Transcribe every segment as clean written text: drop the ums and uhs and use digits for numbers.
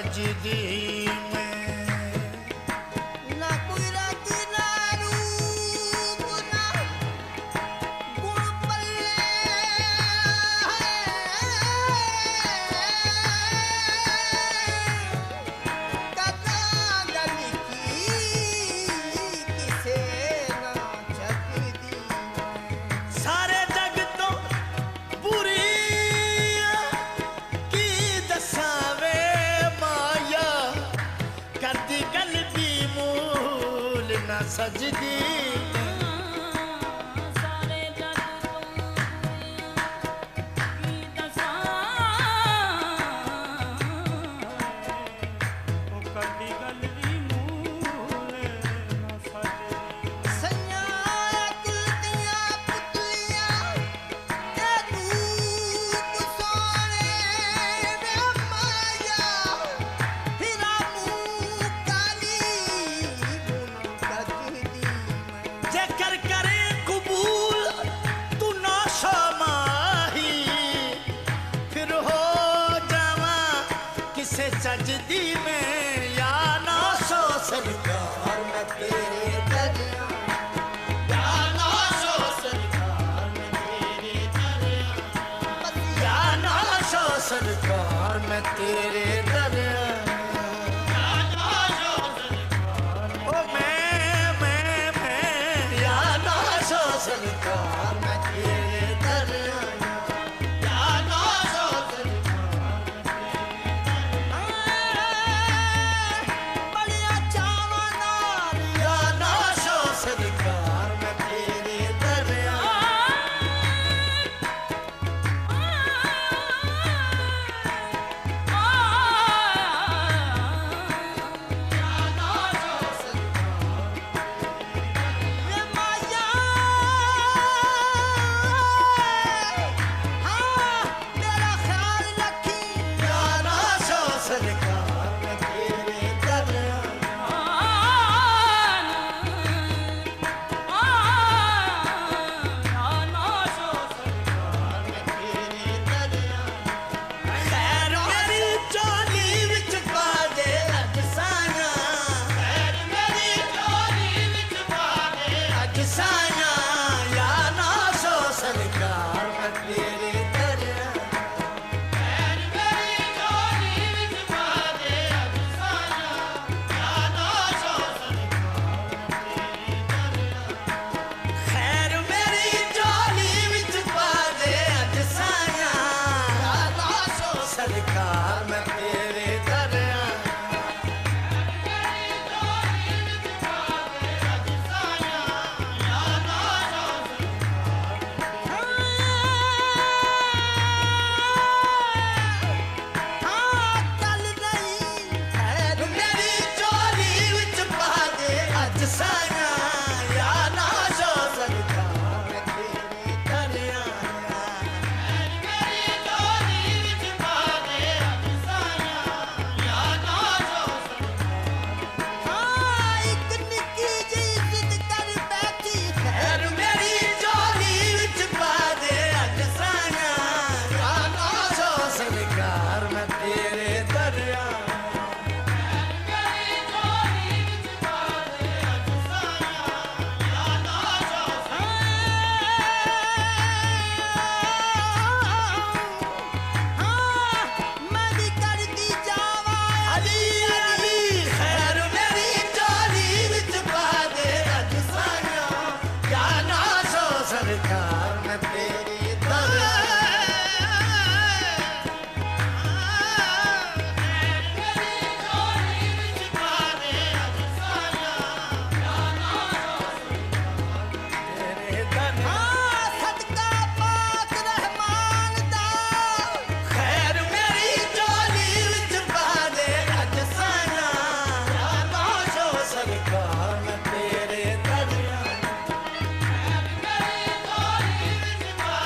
सजदी में ना कोई रंग ना रूप ना गुण पल्ले कदा गल की किसे ना छकदी सारे जग तो बुरी की दसावे माया करदी गल भी मूल ना सजदी सारे जग ਤੋਂ ਕੀ ਦੱਸਾਂ ਉਹ ਕਦੀ ਗੱਲ ਵੀ ਮੂਲ ਨਾ ਸਜਦੀ सैया कुलदियां पुतलियां ते रूप सोने वे माया फिरा मुँह काली गुण कजदी जेकर करे कबूल तू नौशो माही फिर हो जावा किसे सजदी में या नौशो सरकार मैं तेरे दरिया या नौशो सरकार मैं तेरे दरिया या नौशो सरकार मैं तेरे दरिया ओ मैं या नौशो सरकार मैं तेरे दरिया या नौशो बड़िया चावा नाल या नौशो सरकार मैं तेरे दरिया वे माया हाँ मेरा ख्याल रखी या नौशो सरकार मैं तेरे दरिया खैर मेरी चोली विच पा दे अज साया खैर मेरी चोली विच पा दे अज साया या नौशो सरकार मैं तेरे दरिया खैर मेरी चोली विच पा दे अज साया या नौशो खैर मेरी चोली विच पा दे अज साया या नौशो सरकार मैं तेरे दरिया हाँ कल नहीं खैर मेरी चोली विच पा दे अज साया या नौशो सरकार मैं तेरे दरिया हाँ एक निक्की जी जिद कर बैठी है खैर मेरी चोली विच पा दे अज साया या नौशो सरकार मैं तेरे दरिया हाँ मैं भी कर दी जावा अली अली खैर मेरी चोली विच पा दे अज साया या नौशो सरकार मैं तेरी दरिया तेरे दरिया हाँ सदका पाक रहमान दा खैर मेरी चोली विच पा दे अज साया या नौशो सरकार मैं तेरे दरिया खैर मेरी चोली विच पा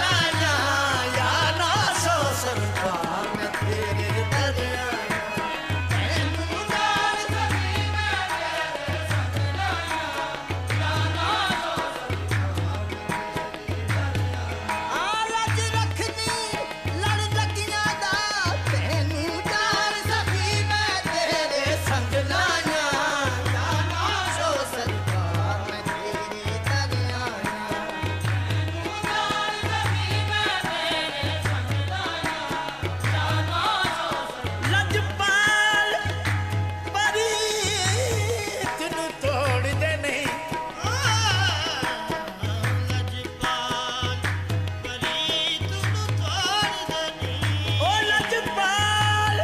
लाया या ना सो सरकार मैं तेरे दर आया तैनू जान सकी मैं तेरे संग लाया या ना सो आलज रखनी लड़ लगियां दा तैनू जान सकी मैं तेरे संग लाया या ना सो सरकार मैं तेरे दर आया लजपाल परीत नूं तोड़दे नहीं ओ लजपाल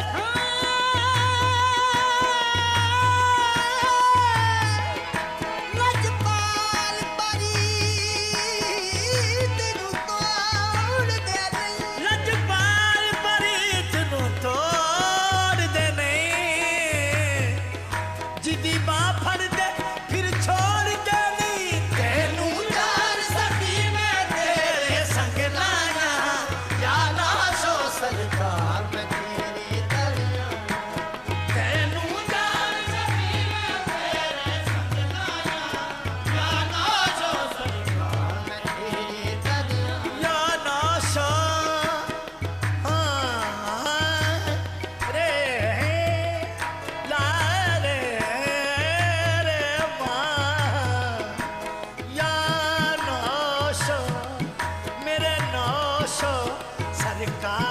लजपाल परीत नूं तोड़दे नहीं लजपाल परीत नूं तोड़दे नहीं जिदी बां फड़दे फिर छोड़दे नहीं तैनू जान सकी मैं तेरे संग लाया या ना सो सरकार मैं तेरे दर आया तैनू जान सकी मैं तेरे संग लाया या ना सो सरकार मैं तेरे दर आया या ना सो रे ला रे रे माँ या नौशो मेरे नौशो सरकार